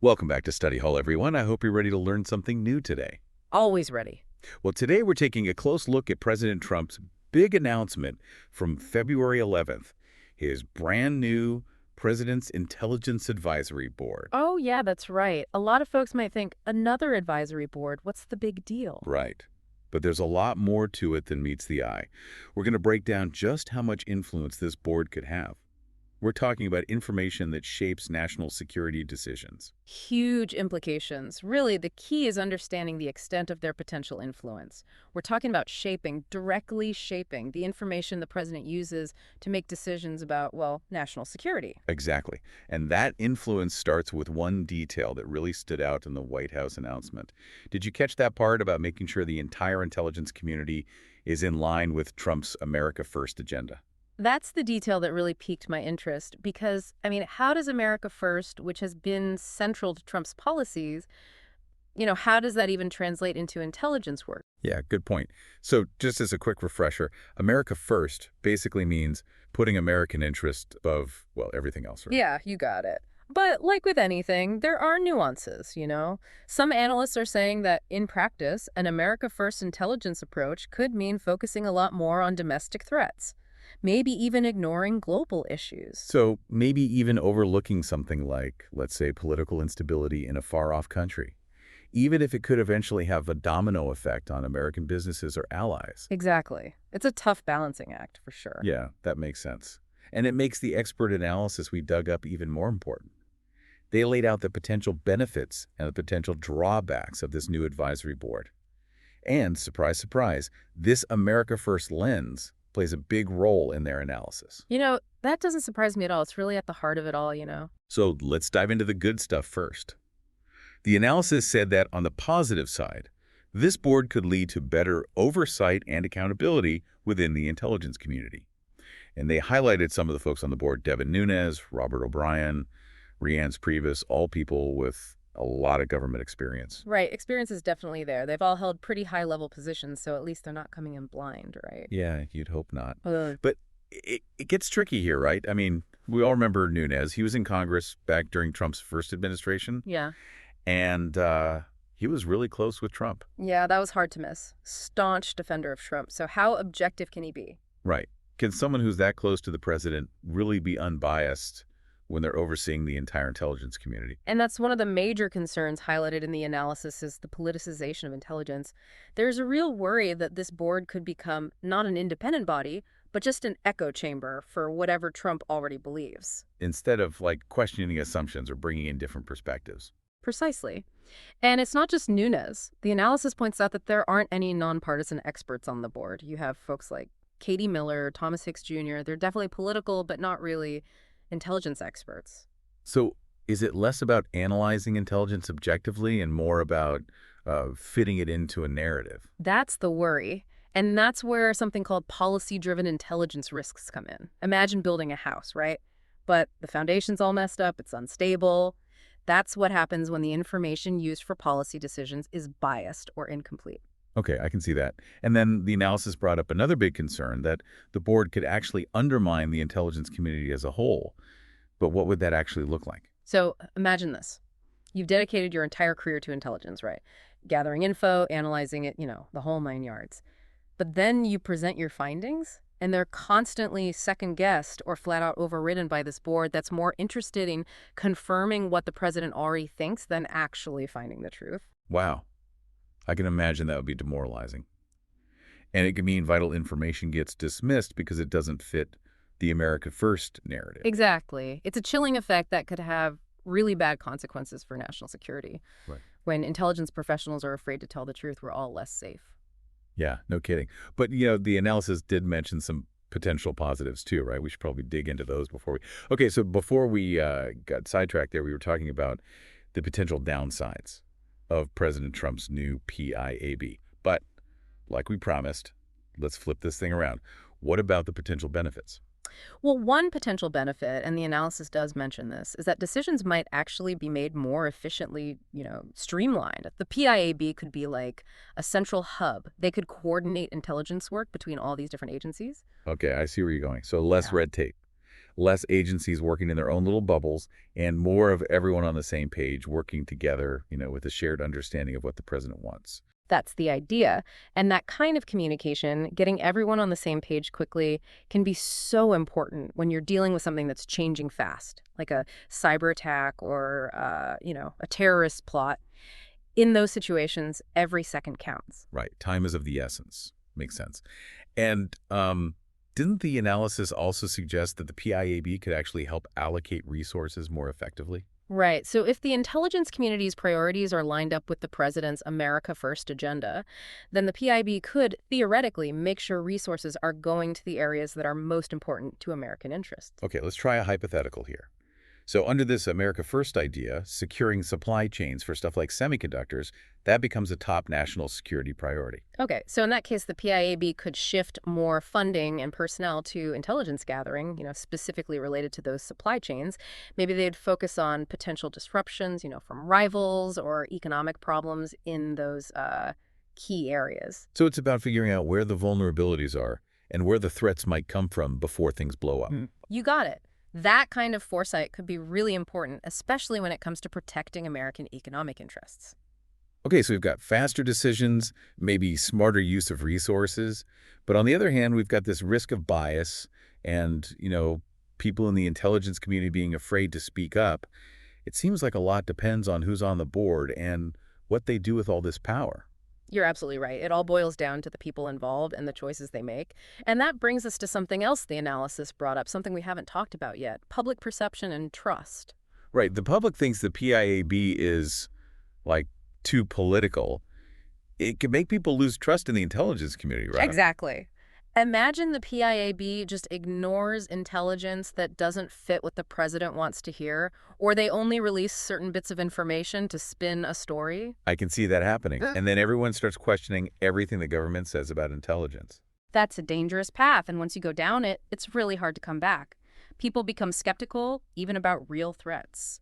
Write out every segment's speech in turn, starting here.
Welcome back to Study Hall, everyone. I hope you're ready to learn something new today. Always ready. Well, today we're taking a close look at President Trump's big announcement from February 11th, his brand new President's Intelligence Advisory Board. Oh, yeah, that's right. A lot of folks might think, another advisory board, what's the big deal? Right. But there's a lot more to it than meets the eye. We're going to break down just how much influence this board could have. We're talking about information that shapes national security decisions. Huge implications. Really, the key is understanding the extent of their potential influence. We're talking about shaping, directly shaping, the information the president uses to make decisions about, well, national security. Exactly. And that influence starts with one detail that really stood out in the White House announcement. Did you catch that part about making sure the entire intelligence community is in line with Trump's America First agenda? That's the detail that really piqued my interest because, how does America First, which has been central to Trump's policies, how does that even translate into intelligence work? Yeah, good point. So just as a quick refresher, America First basically means putting American interest above, well, everything else, right? Yeah, you got it. But like with anything, there are nuances. Some analysts are saying that in practice, an America First intelligence approach could mean focusing a lot more on domestic threats, maybe even ignoring global issues. So maybe even overlooking something like, let's say, political instability in a far-off country, even if it could eventually have a domino effect on American businesses or allies. Exactly. It's a tough balancing act, for sure. Yeah, that makes sense. And it makes the expert analysis we dug up even more important. They laid out the potential benefits and the potential drawbacks of this new advisory board. And, surprise, surprise, this America First lens plays a big role in their analysis. That doesn't surprise me at all. It's really at the heart of it all. So let's dive into the good stuff first. The analysis said that on the positive side, this board could lead to better oversight and accountability within the intelligence community. And they highlighted some of the folks on the board: Devin Nunes, Robert O'Brien, Rhiannon Priebus, all people with a lot of government experience. Right. Experience is definitely there. They've all held pretty high-level positions, so at least they're not coming in blind, right? Yeah, you'd hope not. Uh, But it gets tricky here, right? I mean, we all remember Nunes. He was in Congress back during Trump's first administration, yeah. and he was really close with Trump. Yeah, that was hard to miss. Staunch defender of Trump. So how objective can he be? Right. Can someone who's that close to the president really be unbiased when they're overseeing the entire intelligence community? And that's one of the major concerns highlighted in the analysis is the politicization of intelligence. There's a real worry that this board could become not an independent body, but just an echo chamber for whatever Trump already believes. Instead of, like, questioning assumptions or bringing in different perspectives. Precisely. And it's not just Nunes. The analysis points out that there aren't any nonpartisan experts on the board. You have folks like Katie Miller, Thomas Hicks Jr. They're definitely political, but not really intelligence experts. So is it less about analyzing intelligence objectively and more about fitting it into a narrative? That's the worry. And that's where something called policy-driven intelligence risks come in. Imagine building a house, right? But the foundation's all messed up, it's unstable. That's what happens when the information used for policy decisions is biased or incomplete. Okay, I can see that. And then the analysis brought up another big concern, that the board could actually undermine the intelligence community as a whole. But what would that actually look like? So imagine this. You've dedicated your entire career to intelligence, right? Gathering info, analyzing it, the whole 9 yards. But then you present your findings, and they're constantly second-guessed or flat-out overridden by this board that's more interested in confirming what the president already thinks than actually finding the truth. Wow. I can imagine that would be demoralizing. And it could mean vital information gets dismissed because it doesn't fit the America First narrative. Exactly. It's a chilling effect that could have really bad consequences for national security. Right. When intelligence professionals are afraid to tell the truth, we're all less safe. Yeah, no kidding. But, the analysis did mention some potential positives too, right? We should probably dig into those before we... Okay, so before we got sidetracked there, we were talking about the potential downsides of President Trump's new PIAB. But, like we promised, let's flip this thing around. What about the potential benefits? Well, one potential benefit, and the analysis does mention this, is that decisions might actually be made more efficiently, streamlined. The PIAB could be like a central hub. They could coordinate intelligence work between all these different agencies. Okay, I see where you're going. So less Yeah. red tape, less agencies working in their own little bubbles, and more of everyone on the same page working together, with a shared understanding of what the president wants. That's the idea. And that kind of communication, getting everyone on the same page quickly, can be so important when you're dealing with something that's changing fast, like a cyber attack or, a terrorist plot. In those situations, every second counts. Right. Time is of the essence. Makes sense. And didn't the analysis also suggest that the PIAB could actually help allocate resources more effectively? Right. So if the intelligence community's priorities are lined up with the president's America First agenda, then the PIB could theoretically make sure resources are going to the areas that are most important to American interests. Okay, let's try a hypothetical here. So under this America First idea, securing supply chains for stuff like semiconductors, that becomes a top national security priority. Okay, so in that case, the PIAB could shift more funding and personnel to intelligence gathering, specifically related to those supply chains. Maybe they'd focus on potential disruptions, from rivals or economic problems in those key areas. So it's about figuring out where the vulnerabilities are and where the threats might come from before things blow up. You got it. That kind of foresight could be really important, especially when it comes to protecting American economic interests. Okay, so we've got faster decisions, maybe smarter use of resources. But on the other hand, we've got this risk of bias and, people in the intelligence community being afraid to speak up. It seems like a lot depends on who's on the board and what they do with all this power. You're absolutely right. It all boils down to the people involved and the choices they make. And that brings us to something else the analysis brought up, something we haven't talked about yet: public perception and trust. Right, the public thinks the PIAB is, like, too political. It can make people lose trust in the intelligence community, right? Exactly. Imagine the PIAB just ignores intelligence that doesn't fit what the president wants to hear, or they only release certain bits of information to spin a story. I can see that happening. And then everyone starts questioning everything the government says about intelligence. That's a dangerous path, and once you go down it, it's really hard to come back. People become skeptical, even about real threats.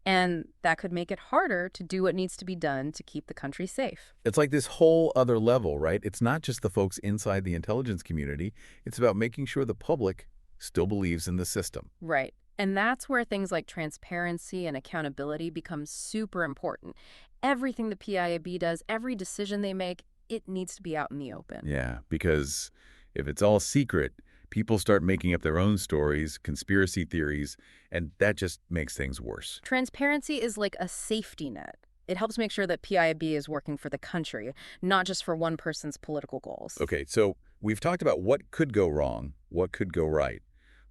And that could make it harder to do what needs to be done to keep the country safe. It's like this whole other level, right? It's not just the folks inside the intelligence community. It's about making sure the public still believes in the system. Right. And that's where things like transparency and accountability become super important. Everything the PIAB does, every decision they make, it needs to be out in the open. Yeah, because if it's all secret, people start making up their own stories, conspiracy theories, and that just makes things worse. Transparency is like a safety net. It helps make sure that PIAB is working for the country, not just for one person's political goals. Okay, so we've talked about what could go wrong, what could go right.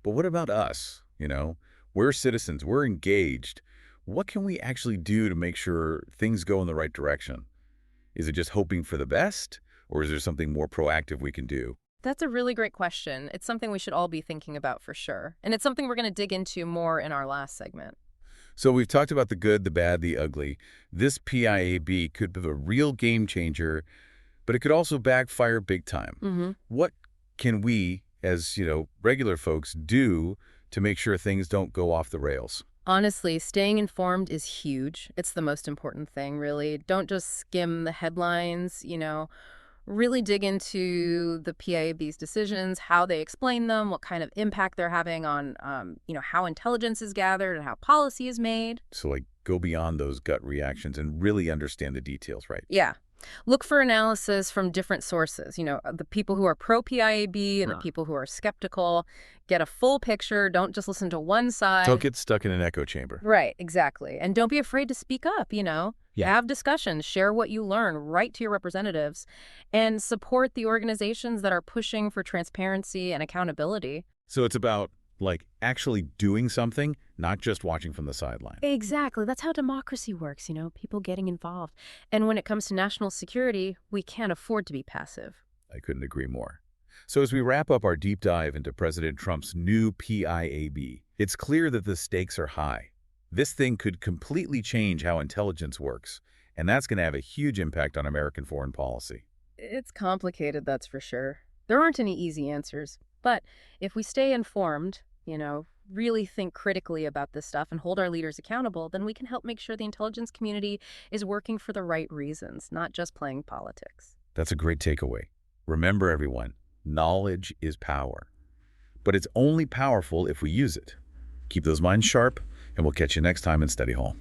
But what about us? We're citizens, we're engaged. What can we actually do to make sure things go in the right direction? Is it just hoping for the best, or is there something more proactive we can do? That's a really great question. It's something we should all be thinking about for sure. And it's something we're going to dig into more in our last segment. So we've talked about the good, the bad, the ugly. This PIAB could be a real game changer, but it could also backfire big time. What can we, as regular folks, do to make sure things don't go off the rails? Honestly, staying informed is huge. It's the most important thing, really. Don't just skim the headlines, really dig into the PIAB's decisions, how they explain them, what kind of impact they're having on, how intelligence is gathered and how policy is made. So, go beyond those gut reactions and really understand the details, right? Yeah. Look for analysis from different sources, the people who are pro-PIAB and the people who are skeptical. Get a full picture. Don't just listen to one side. Don't get stuck in an echo chamber. Right, exactly. And don't be afraid to speak up, Yeah. Have discussions, share what you learn, write to your representatives, and support the organizations that are pushing for transparency and accountability. So it's about, actually doing something, not just watching from the sideline. Exactly. That's how democracy works, people getting involved. And when it comes to national security, we can't afford to be passive. I couldn't agree more. So as we wrap up our deep dive into President Trump's new PIAB, it's clear that the stakes are high. This thing could completely change how intelligence works, and that's going to have a huge impact on American foreign policy. It's complicated, that's for sure. There aren't any easy answers. But if we stay informed, really think critically about this stuff and hold our leaders accountable, then we can help make sure the intelligence community is working for the right reasons, not just playing politics. That's a great takeaway. Remember, everyone, knowledge is power. but it's only powerful if we use it. Keep those minds sharp, and we'll catch you next time in Study Hall.